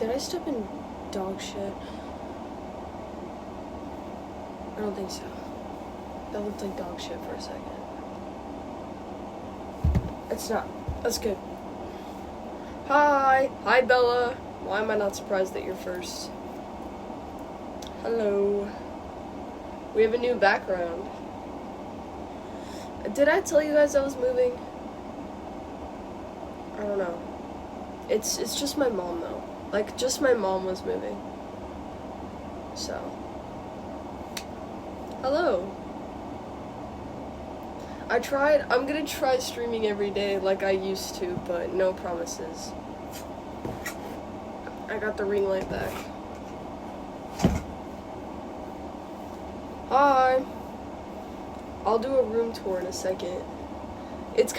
Did I step in dog shit? I don't think so. That looked like dog shit for a second. It's not. That's good. Hi! Hi, Bella! Why am I not surprised that you're first? Hello. We have a new background. Did I tell you guys I was moving? I don't know. It's just my mom, though. Like, just my mom was moving. So. Hello. I'm gonna try streaming every day like I used to, but no promises. I got the ring light back. Hi. I'll do a room tour in a second. It's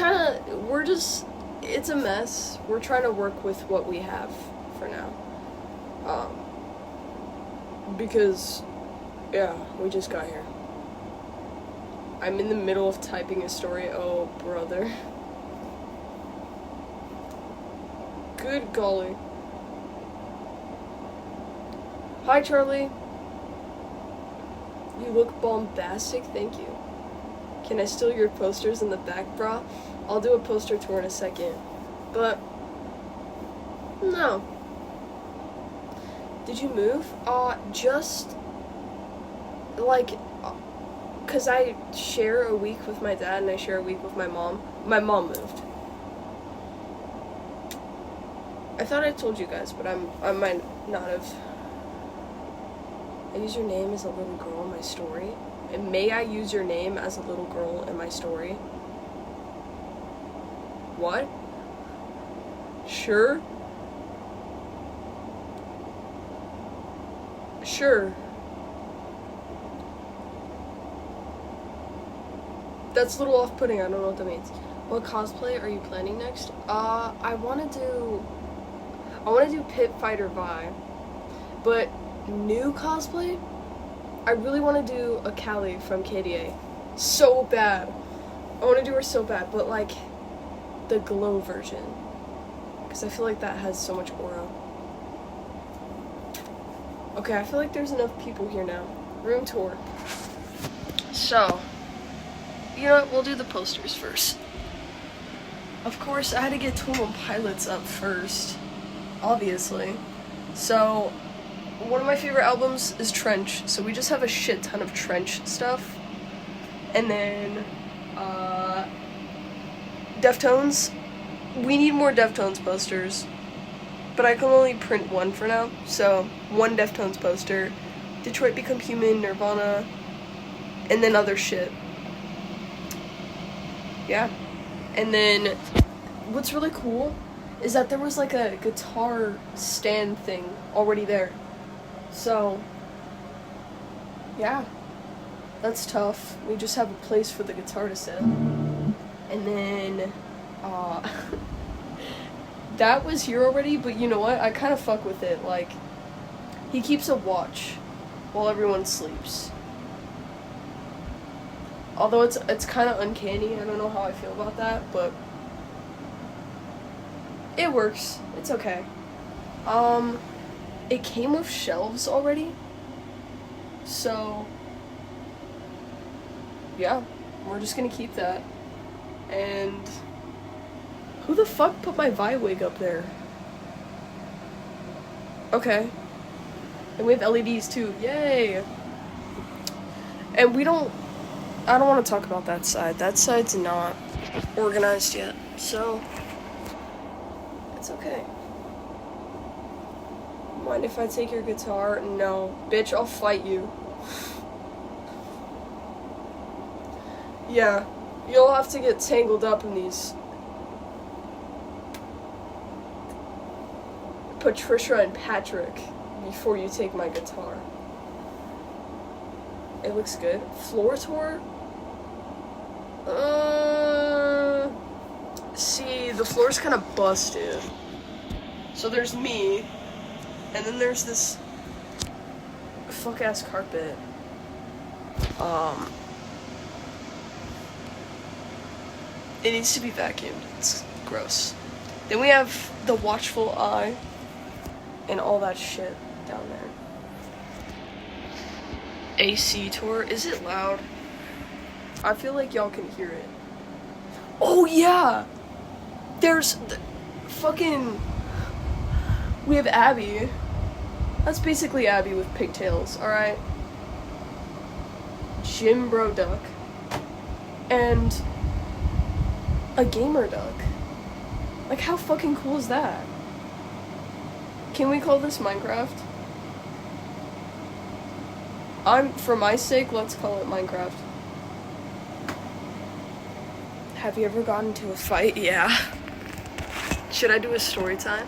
it's a mess. We're trying to work with what we have for now. Because, yeah, we just got here. I'm in the middle of typing a story. Oh, brother. Good golly. Hi, Charlie. You look bombastic, thank you. Can I steal your posters in the back, brah? I'll do a poster tour in a second. But, no. Did you move? Just, like, because I share a week with my dad and I share a week with my mom. My mom moved. I thought I told you guys, but I might not have. I use your name as a little girl in my story. And may I use your name as a little girl in my story? What? Sure? Sure. That's a little off-putting, I don't know what that means. What cosplay are you planning next? I wanna do Pit Fighter Vi. But new cosplay? I really wanna do a Callie from KDA. So bad. I wanna do her so bad, but like the glow version. Because I feel like that has so much aura. Okay, I feel like there's enough people here now. Room tour. So, you know what, we'll do the posters first. Of course, I had to get 21 Pilots up first. Obviously. So, one of my favorite albums is Trench, so we just have a shit ton of Trench stuff. And then, Deftones. We need more Deftones posters. But I can only print one for now, so one Deftones poster, Detroit Become Human, Nirvana, and then other shit. Yeah. And then, what's really cool is that there was like a guitar stand thing already there. So, yeah. That's tough. We just have a place for the guitar to sit. And then, that was here already, but you know what? I kind of fuck with it. Like, he keeps a watch while everyone sleeps. Although it's kind of uncanny. I don't know how I feel about that, but it works. It's okay. It came with shelves already. So, yeah, we're just gonna keep that. And who the fuck put my Vi wig up there? Okay. And we have LEDs too. Yay! And I don't want to talk about that side. That side's not organized yet. So, it's okay. Mind if I take your guitar? No. Bitch, I'll fight you. Yeah. You'll have to get tangled up in these Patricia and Patrick before you take my guitar. It looks good. Floor tour? See, the floor's kind of busted. So there's me, and then there's this fuck-ass carpet. It needs to be vacuumed. It's gross. Then we have the watchful eye. and all that shit down there. AC tour, is it loud? I feel like y'all can hear it. Oh yeah! There's fucking... We have Abby. That's basically Abby with pigtails, alright? Jim Bro Duck. And a gamer duck. Like, how fucking cool is that? Can we call this Minecraft? For my sake, let's call it Minecraft. Have you ever gotten into a fight? Yeah. Should I do a story time?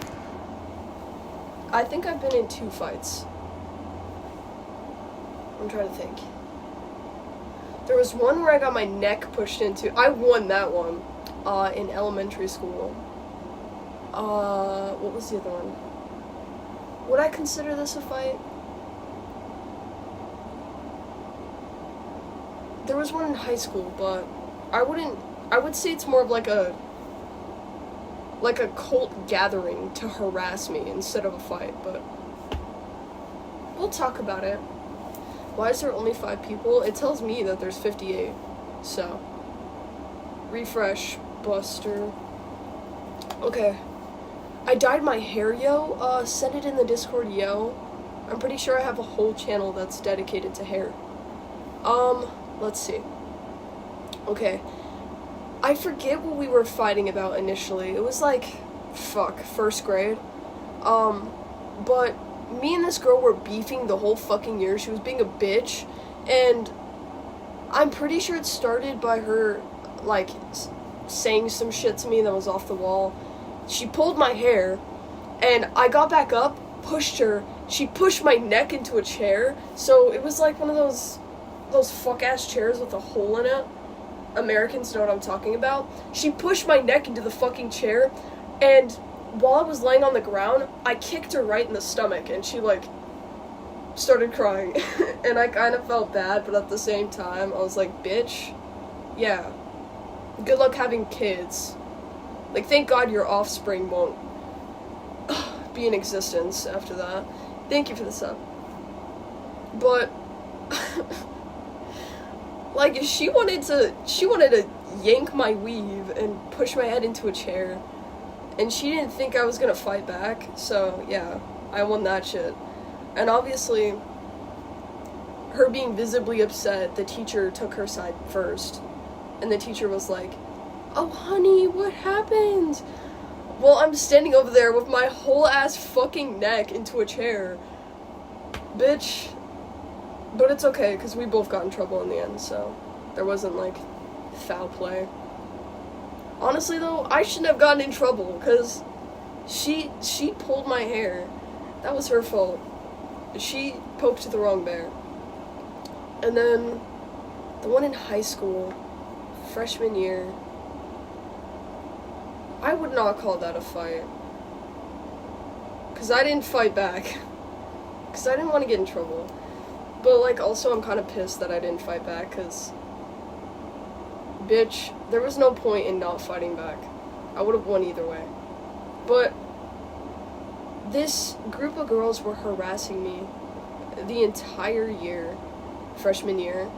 I think I've been in 2 fights. I'm trying to think. There was one where I got my neck pushed into. I won that one. In elementary school. What was the other one? Would I consider this a fight? There was one in high school, but I would say it's more of like a cult gathering to harass me instead of a fight, but we'll talk about it. Why is there only 5 people? It tells me that there's 58, so refresh, Buster. Okay, I dyed my hair, yo. Send it in the Discord, yo. I'm pretty sure I have a whole channel that's dedicated to hair. Let's see. Okay. I forget what we were fighting about initially. It was like, first grade. But me and this girl were beefing the whole fucking year. She was being a bitch. And I'm pretty sure it started by her, like, saying some shit to me that was off the wall. She pulled my hair, and I got back up, pushed her. She pushed my neck into a chair. So it was like one of those fuck-ass chairs with a hole in it. Americans know what I'm talking about. She pushed my neck into the fucking chair, and while I was laying on the ground, I kicked her right in the stomach, and she, like, started crying. And I kind of felt bad, but at the same time, I was like, bitch, yeah, good luck having kids. Like, thank God your offspring won't be in existence after that. Thank you for the sub. But... like, she wanted to yank my weave and push my head into a chair, and she didn't think I was gonna fight back, so, yeah, I won that shit. And obviously, her being visibly upset, the teacher took her side first, and the teacher was like, "Oh, honey, what happened?" Well, I'm standing over there with my whole ass fucking neck into a chair. Bitch. But it's okay, because we both got in trouble in the end, so there wasn't, like, foul play. Honestly, though, I shouldn't have gotten in trouble, because she pulled my hair. That was her fault. She poked the wrong bear. And then, the one in high school, freshman year, I would not call that a fight. Because I didn't fight back. Because I didn't want to get in trouble. But, like, also I'm kind of pissed that I didn't fight back, because, bitch, there was no point in not fighting back. I would have won either way. But this group of girls were harassing me the entire year, freshman year.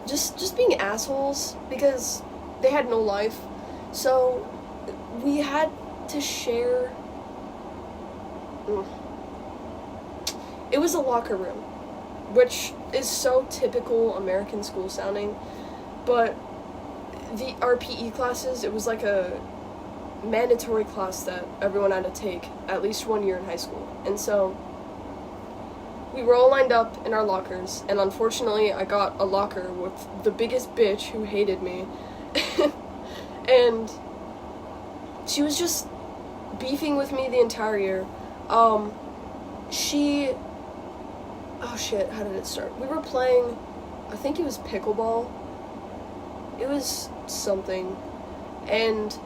Just being assholes, because they had no life. So, we had to share... It was a locker room, which is so typical American school sounding, but our PE classes, it was like a mandatory class that everyone had to take at least 1 year in high school. And so we were all lined up in our lockers, and unfortunately I got a locker with the biggest bitch who hated me. And she was just beefing with me the entire year. Oh shit, how did it start? We were playing, I think it was pickleball. It was something. And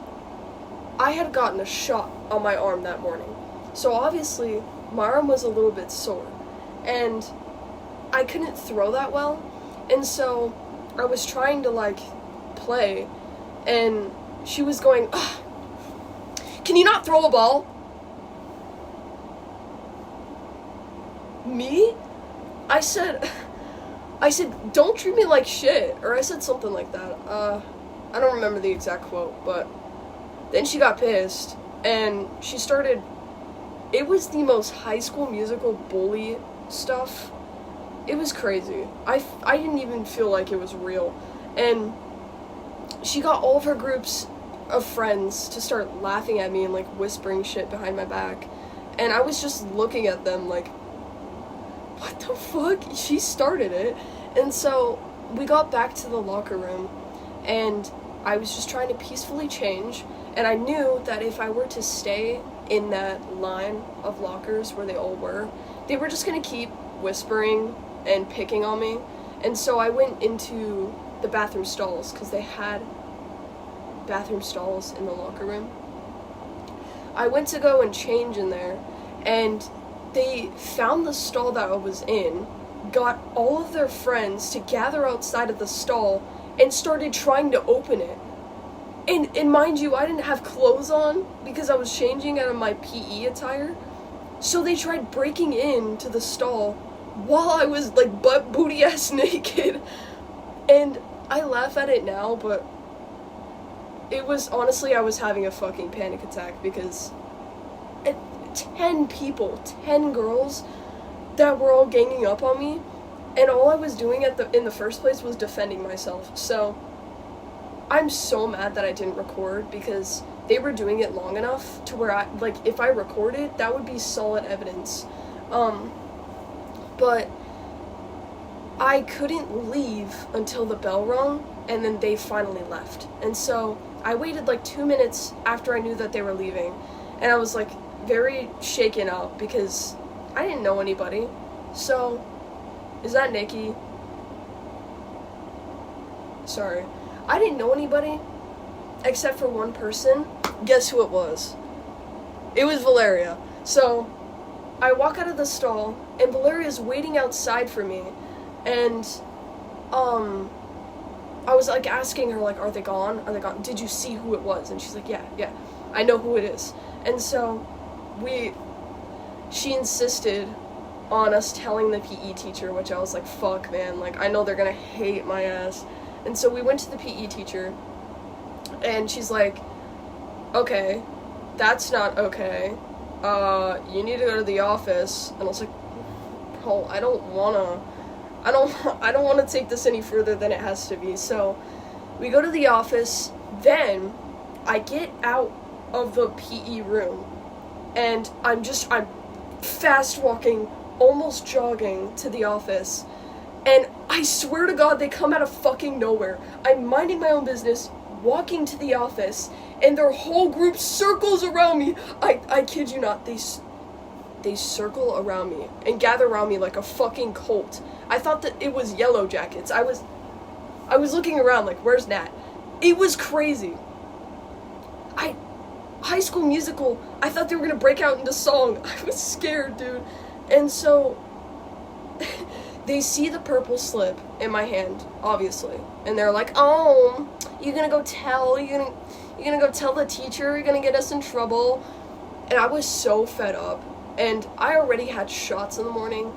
I had gotten a shot on my arm that morning. So obviously, my arm was a little bit sore. And I couldn't throw that well. And so I was trying to, like, play. And she was going, "Ugh, can you not throw a ball?" Me? I said, don't treat me like shit, or I said something like that. I don't remember the exact quote, but then she got pissed, and she started, it was the most High School Musical bully stuff. It was crazy. I didn't even feel like it was real, and she got all of her groups of friends to start laughing at me and, like, whispering shit behind my back, and I was just looking at them like, what the fuck? She started it. And so we got back to the locker room, and I was just trying to peacefully change, and I knew that if I were to stay in that line of lockers where they all were, they were just gonna keep whispering and picking on me. And so I went into the bathroom stalls, because they had bathroom stalls in the locker room. I went to go and change in there, and they found the stall that I was in, got all of their friends to gather outside of the stall, and started trying to open it. And mind you, I didn't have clothes on because I was changing out of my PE attire. So they tried breaking into the stall while I was, like, butt booty ass naked. And I laugh at it now, but it was, honestly, I was having a fucking panic attack because 10 people, 10 girls that were all ganging up on me, and all I was doing in the first place was defending myself. So I'm so mad that I didn't record, because they were doing it long enough to where if I recorded, that would be solid evidence. But I couldn't leave until the bell rung, and then they finally left. And so I waited like 2 minutes after I knew that they were leaving, and I was like very shaken up because I didn't know anybody. So, is that Nikki? Sorry. I didn't know anybody except for one person. Guess who it was? It was Valeria. So, I walk out of the stall, and Valeria's waiting outside for me, and I was like asking her, like, are they gone? Are they gone? Did you see who it was? And she's like, yeah, I know who it is. And so she insisted on us telling the PE teacher, which I was like, fuck, man, like, I know they're gonna hate my ass. And so we went to the PE teacher, and she's like, okay, that's not okay. You need to go to the office. And I was like, bro, I don't want to take this any further than it has to be. So we go to the office. Then I get out of the PE room, and I'm fast walking, almost jogging to the office, and I swear to God, they come out of fucking nowhere. I'm minding my own business, walking to the office, and their whole group circles around me. I kid you not, they circle around me and gather around me like a fucking cult. I thought that it was Yellow Jackets. I was looking around like, where's Nat? It was crazy. High School Musical, I thought they were gonna break out into song. I was scared, dude. And so they see the purple slip in my hand, obviously, and they're like, "Oh, you're gonna go tell the teacher? You're gonna get us in trouble?" And I was so fed up, and I already had shots in the morning.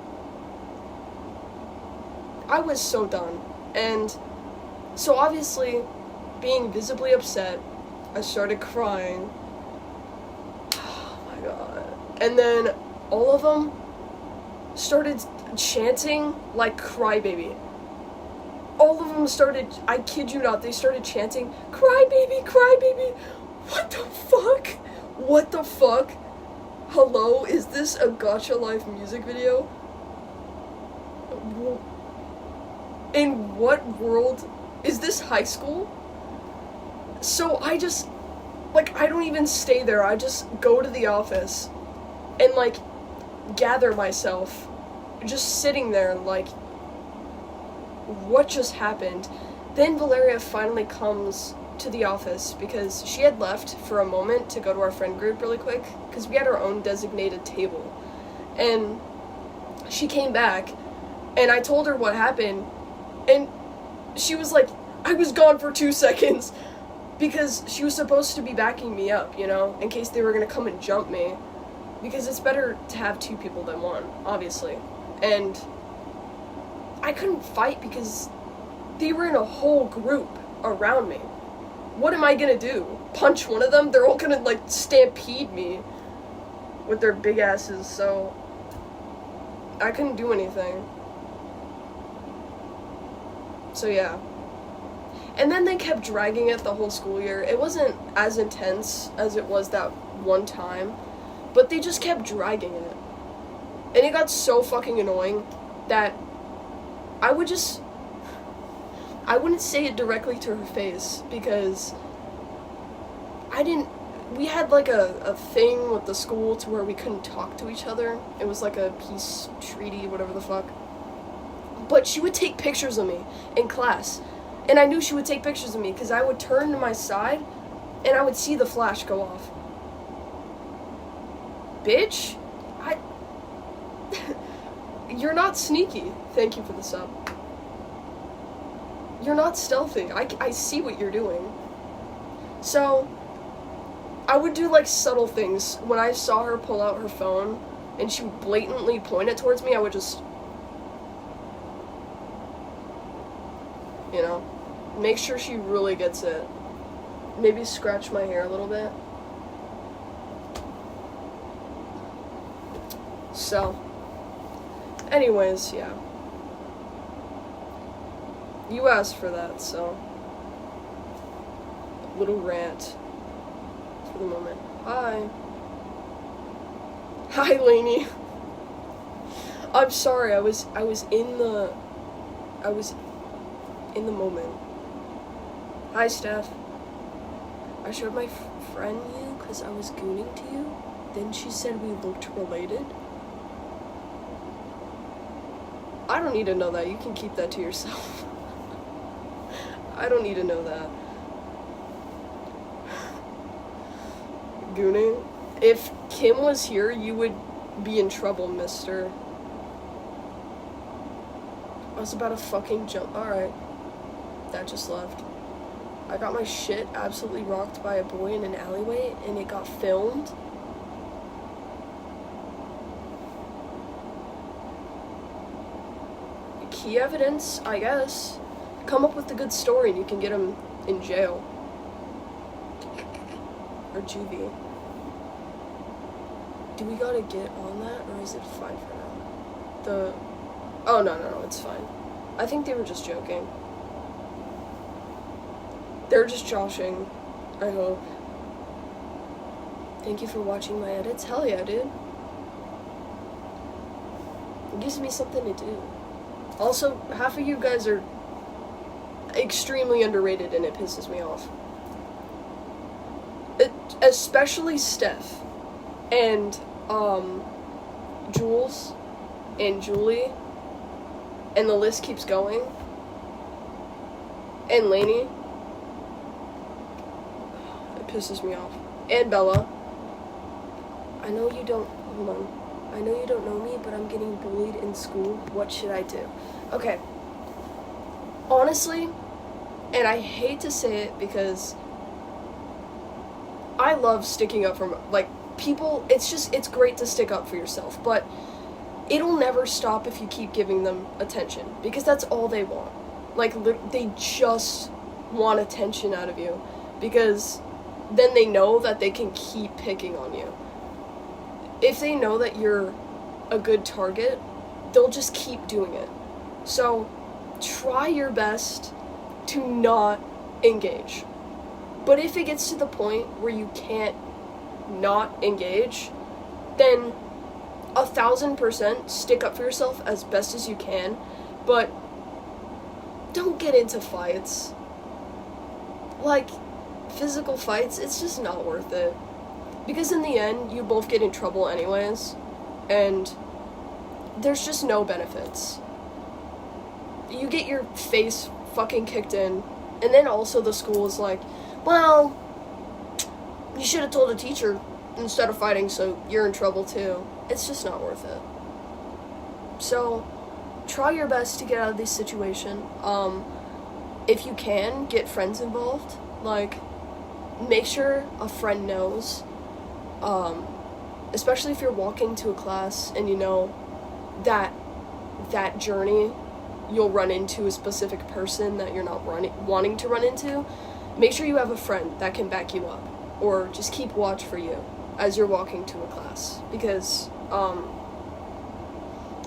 I was so done, and so obviously, being visibly upset, I started crying. Oh my God. And then all of them started chanting like Crybaby. All of them started, I kid you not, they started chanting, Crybaby, Crybaby. What the fuck? What the fuck? Hello, is this a Gacha Life music video? In what world? Is this high school? So I just, I don't even stay there. I just go to the office and, gather myself. Just sitting there, what just happened? Then Valeria finally comes to the office because she had left for a moment to go to our friend group really quick because we had our own designated table. And she came back, and I told her what happened, and she was like, I was gone for 2 seconds, because she was supposed to be backing me up, in case they were gonna come and jump me, because it's better to have 2 people than 1, obviously. and I couldn't fight because they were in a whole group around me. What am I gonna do? Punch one of them? They're all gonna, like, stampede me with their big asses, so I couldn't do anything. So yeah. And then they kept dragging it the whole school year. It wasn't as intense as it was that one time, but they just kept dragging it. And it got so fucking annoying that I wouldn't say it directly to her face, because we had like a thing with the school to where we couldn't talk to each other. It was like a peace treaty, whatever the fuck. But she would take pictures of me in class. And I knew she would take pictures of me because I would turn to my side and I would see the flash go off. Bitch, you're not sneaky. Thank you for the sub. You're not stealthy. I see what you're doing. So, I would do, like, subtle things. When I saw her pull out her phone and she would blatantly point it towards me, I would just, you know, make sure she really gets it. Maybe scratch my hair a little bit. So, anyways, yeah. You asked for that, so. A little rant for the moment. Hi. Hi, Lainey. I'm sorry, I was in the moment. Hi, Steph. I showed my friend you because I was gooning to you. Then she said we looked related. I don't need to know that. You can keep that to yourself. I don't need to know that. Gooning? If Kim was here, you would be in trouble, mister. I was about to fucking jump. Alright. That just left. I got my shit absolutely rocked by a boy in an alleyway, and it got filmed. Key evidence, I guess. Come up with a good story and you can get him in jail. Or juvie. Do we gotta get on that, or is it fine for now? Oh, no, it's fine. I think they were just joking. They're just joshing, I hope. Thank you for watching my edits. Hell yeah, dude. It gives me something to do. Also, half of you guys are extremely underrated and it pisses me off. Especially Steph and Jules and Julie, and the list keeps going, and Lainey. It pisses me off. And Bella. I know you don't know me, but I'm getting bullied in school. What should I do? Okay. Honestly, and I hate to say it because I love sticking up for, like, people. It's great to stick up for yourself, but it'll never stop if you keep giving them attention, because that's all they want. Like, they just want attention out of you, because then they know that they can keep picking on you. If they know that you're a good target, they'll just keep doing it. So, try your best to not engage. But if it gets to the point where you can't not engage, then 1,000% stick up for yourself as best as you can, but don't get into fights. Like, physical fights, it's just not worth it. Because in the end, you both get in trouble anyways, and there's just no benefits. You get your face fucking kicked in, and then also the school is like, well, you should have told a teacher instead of fighting, so you're in trouble too. It's just not worth it. So, try your best to get out of this situation. If you can, get friends involved. Like, make sure a friend knows. Especially if you're walking to a class and you know that that journey you'll run into a specific person that you're not wanting to run into, make sure you have a friend that can back you up, or just keep watch for you as you're walking to a class, because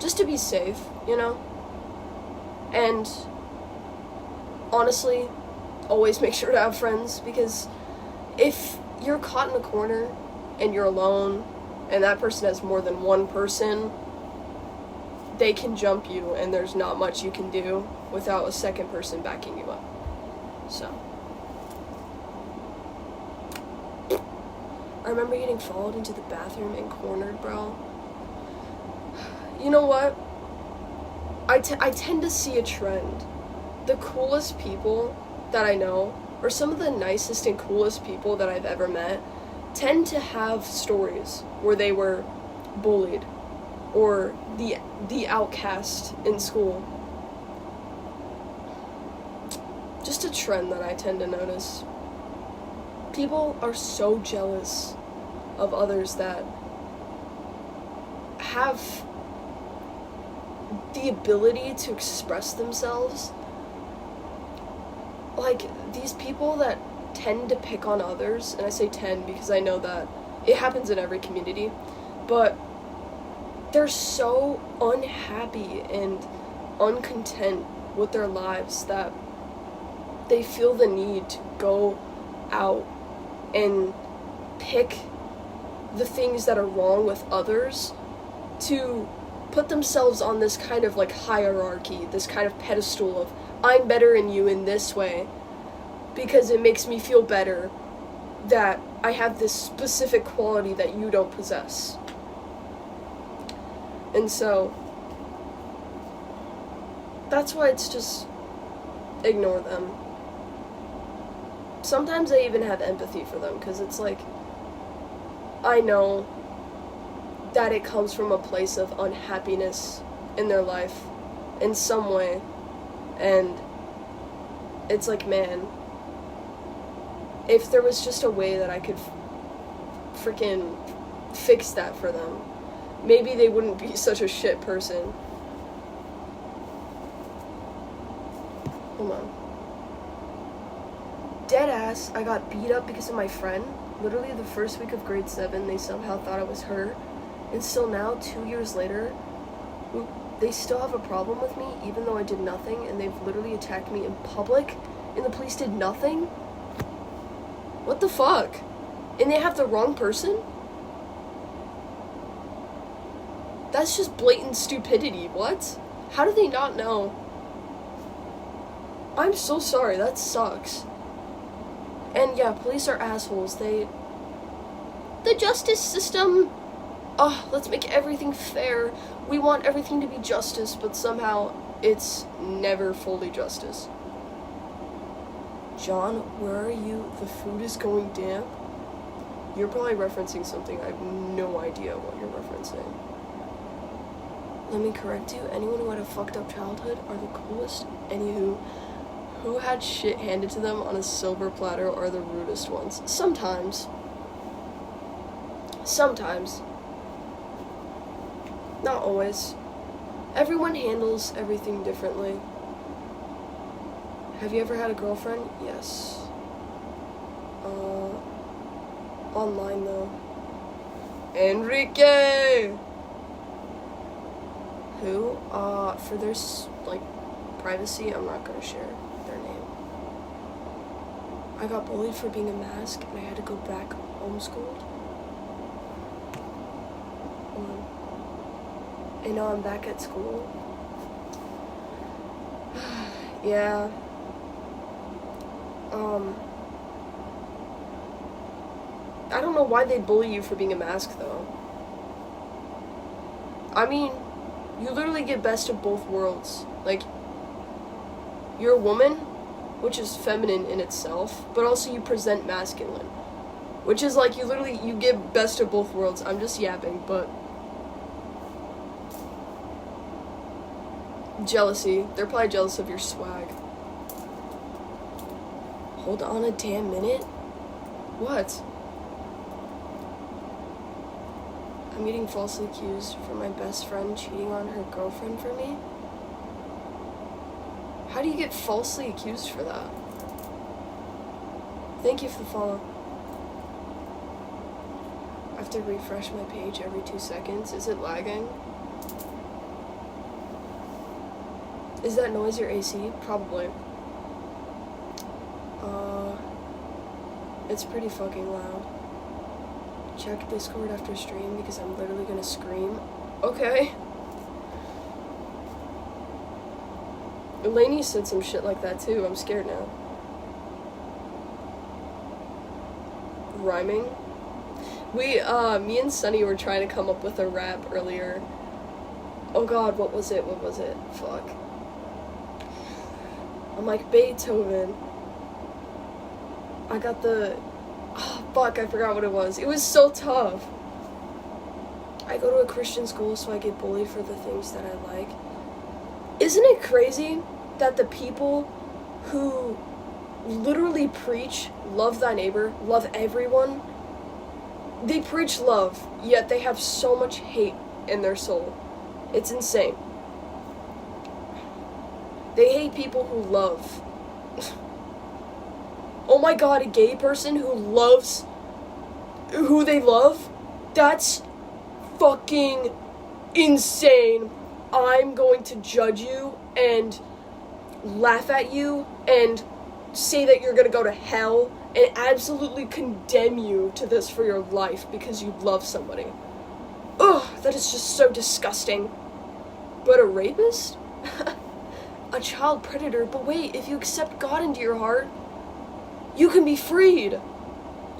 just to be safe, you know. And honestly, always make sure to have friends, because if you're caught in a corner and you're alone and that person has more than one person, they can jump you and there's not much you can do without a second person backing you up. So I remember getting followed into the bathroom and cornered, bro. You know what? I tend to see a trend. The coolest people that I know, or some of the nicest and coolest people that I've ever met, tend to have stories where they were bullied or the outcast in school. Just a trend that I tend to notice. People are so jealous of others that have the ability to express themselves. Like, these people that tend to pick on others, and I say tend because I know that it happens in every community, but they're so unhappy and uncontent with their lives that they feel the need to go out and pick the things that are wrong with others to put themselves on this kind of like hierarchy, this kind of pedestal of I'm better than you in this way because it makes me feel better that I have this specific quality that you don't possess. And so that's why it's just ignore them. Sometimes I even have empathy for them, because it's like, I know that it comes from a place of unhappiness in their life in some way, and it's like, man, if there was just a way that I could freaking fix that for them, maybe they wouldn't be such a shit person. Hold on. Deadass, I got beat up because of my friend. Literally the first week of grade 7, they somehow thought it was her. And still now, 2 years later, they still have a problem with me, even though I did nothing, and they've literally attacked me in public, and the police did nothing? What the fuck? And they have the wrong person? That's just blatant stupidity. What? How do they not know? I'm so sorry, that sucks. And yeah, police are assholes. The justice system, let's make everything fair. We want everything to be justice, but somehow it's never fully justice. John, where are you? The food is going damp. You're probably referencing something. I have no idea what you're referencing. Let me correct you. Anyone who had a fucked up childhood are the coolest. Anywho, who had shit handed to them on a silver platter are the rudest ones. Sometimes. Sometimes. Not always. Everyone handles everything differently. Have you ever had a girlfriend? Yes. Online though. Enrique! Who? For their, privacy, I'm not gonna share their name. I got bullied for being a mask, and I had to go back homeschooled. And now I'm back at school. Yeah. I don't know why they bully you for being a mask, though. I mean, you literally get best of both worlds. Like, you're a woman, which is feminine in itself, but also you present masculine, which is like, you get best of both worlds. I'm just yapping, but jealousy. They're probably jealous of your swag. Hold on a damn minute. What? I'm getting falsely accused for my best friend cheating on her girlfriend for me. How do you get falsely accused for that? Thank you for the follow. I have to refresh my page every 2 seconds. Is it lagging? Is that noise your AC? Probably. It's pretty fucking loud. Check Discord after stream because I'm literally gonna scream. Okay. Lainey said some shit like that too. I'm scared now. Rhyming. Me and Sunny were trying to come up with a rap earlier. Oh god, what was it? Fuck. I'm like, Beethoven. I got the... Oh, fuck, I forgot what it was. It was so tough. I go to a Christian school, so I get bullied for the things that I like. Isn't it crazy that the people who literally preach love thy neighbor, love everyone, they preach love, yet they have so much hate in their soul? It's insane. They hate people who love. Oh my god, a gay person who loves who they love? That's fucking insane. I'm going to judge you and laugh at you and say that you're gonna go to hell and absolutely condemn you to this for your life because you love somebody. Ugh, that is just so disgusting. But a rapist? A child predator? But wait, if you accept God into your heart, you can be freed.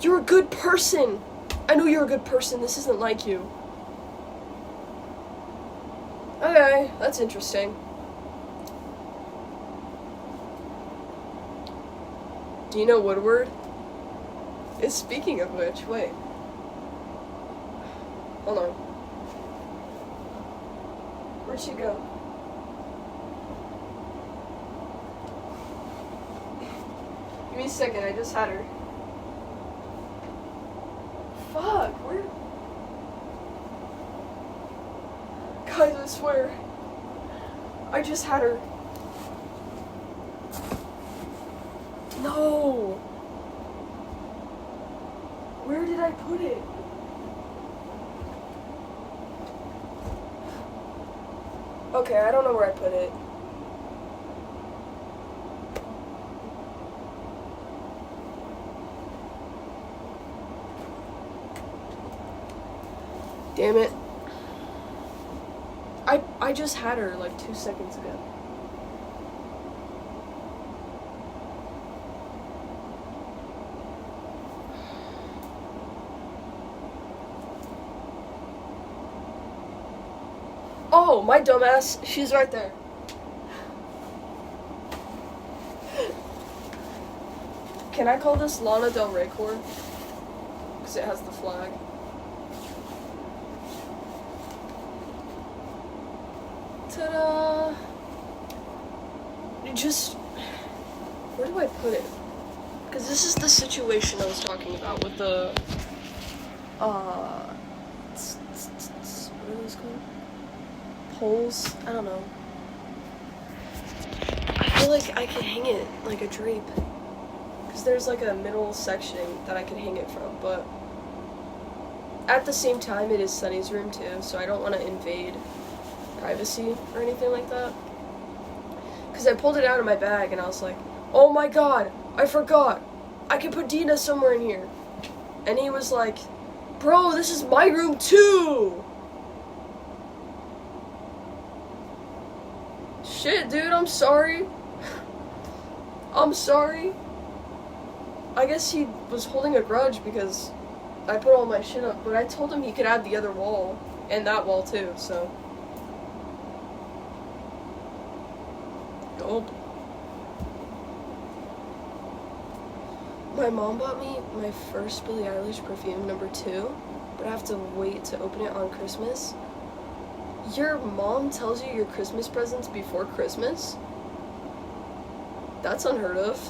You're a good person. I know you're a good person. This isn't like you. Okay, that's interesting. Do you know Woodward? Speaking of which, wait. Hold on. Where'd she go? Give me a second, I just had her. Fuck, where? Guys, I swear. I just had her. No! Where did I put it? Okay, I don't know where I put it. Damn it. I just had her like 2 seconds ago. Oh, my dumbass. She's right there. Can I call this Lana Del Rey core? Because it has the flag. Ta-da! Just... Where do I put it? Because this is the situation I was talking about with the... What are those called? Poles? I don't know. I feel like I could hang it like a drape. Because there's like a middle section that I could hang it from, but... At the same time, it is Sunny's room too, so I don't want to invade privacy or anything like that. Because I pulled it out of my bag and I was like, oh my god, I forgot. I can put Dina somewhere in here. And he was like, bro, this is my room too. Shit, dude, I'm sorry. I'm sorry. I guess he was holding a grudge because I put all my shit up, but I told him he could add the other wall and that wall too, so. Gold. My mom bought me my first Billie Eilish perfume, number 2, but I have to wait to open it on Christmas. Your mom tells you your Christmas presents before Christmas? That's unheard of.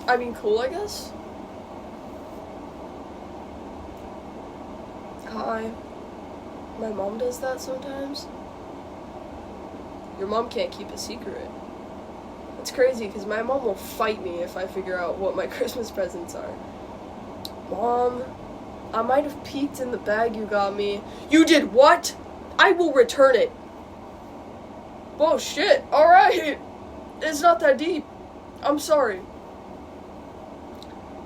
I mean, cool, I guess. hi. My mom does that sometimes. Your mom can't keep a secret. It's crazy because my mom will fight me if I figure out what my Christmas presents are. Mom, I might have peeked in the bag you got me. You did what? I will return it. Whoa, shit. Alright. It's not that deep. I'm sorry.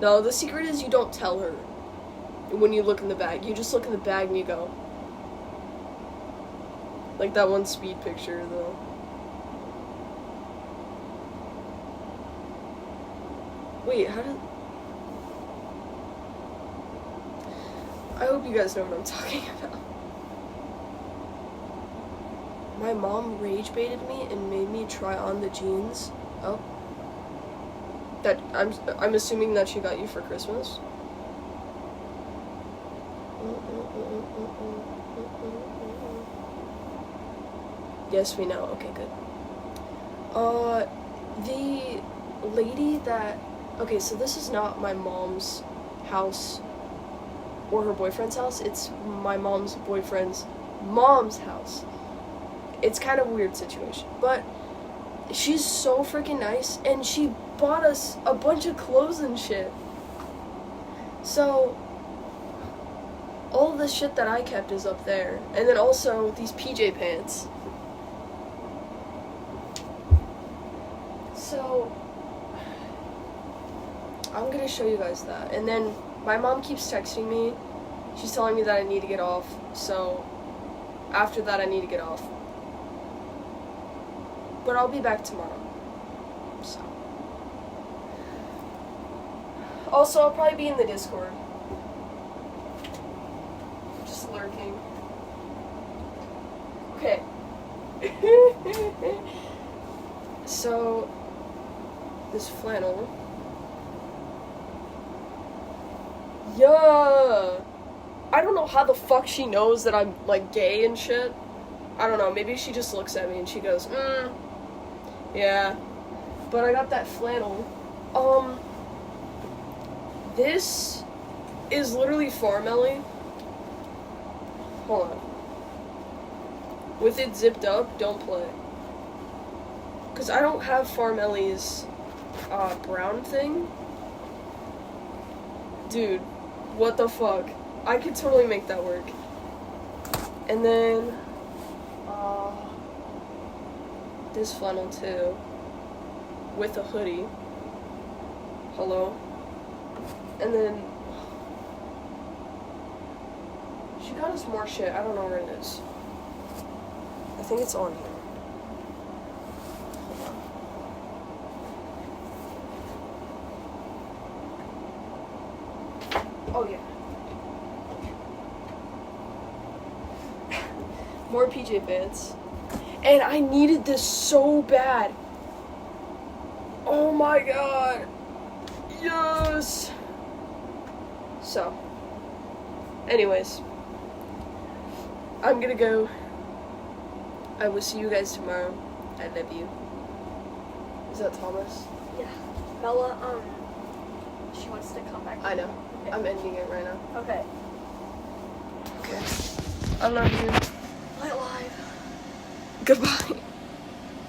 No, the secret is you don't tell her when you look in the bag. You just look in the bag and you go. Like that one Speed picture, though. Wait, how did... I hope you guys know what I'm talking about. My mom rage baited me and made me try on the jeans. Oh. That I'm assuming that she got you for Christmas. Yes, we know. Okay, good. The lady that... Okay, so this is not my mom's house or her boyfriend's house. It's my mom's boyfriend's mom's house. It's kind of a weird situation, but she's so freaking nice, and she bought us a bunch of clothes and shit. So, all of the shit that I kept is up there, and then also these PJ pants. So, I'm gonna show you guys that, and then my mom keeps texting me. She's telling me that I need to get off, so after that I need to get off. But I'll be back tomorrow. So. Also, I'll probably be in the Discord. Just lurking. Okay. So, this flannel. Yeah. I don't know how the fuck she knows that I'm, like, gay and shit. I don't know. Maybe she just looks at me and she goes, yeah. But I got that flannel. This is literally Farm Ellie. Hold on. With it zipped up, don't play. Because I don't have Farm Ellie's brown thing. Dude, what the fuck? I could totally make that work. And then, this flannel too. With a hoodie. Hello? And then, she got us more shit. I don't know where it is. I think it's on here. Oh, yeah. More PJ pants. And I needed this so bad. Oh my god. Yes. So. Anyways. I'm gonna go. I will see you guys tomorrow. I love you. Is that Thomas? Yeah. Bella, she wants to come back. I know. Okay. I'm ending it right now. Okay. Okay. I love you. Light live. Goodbye.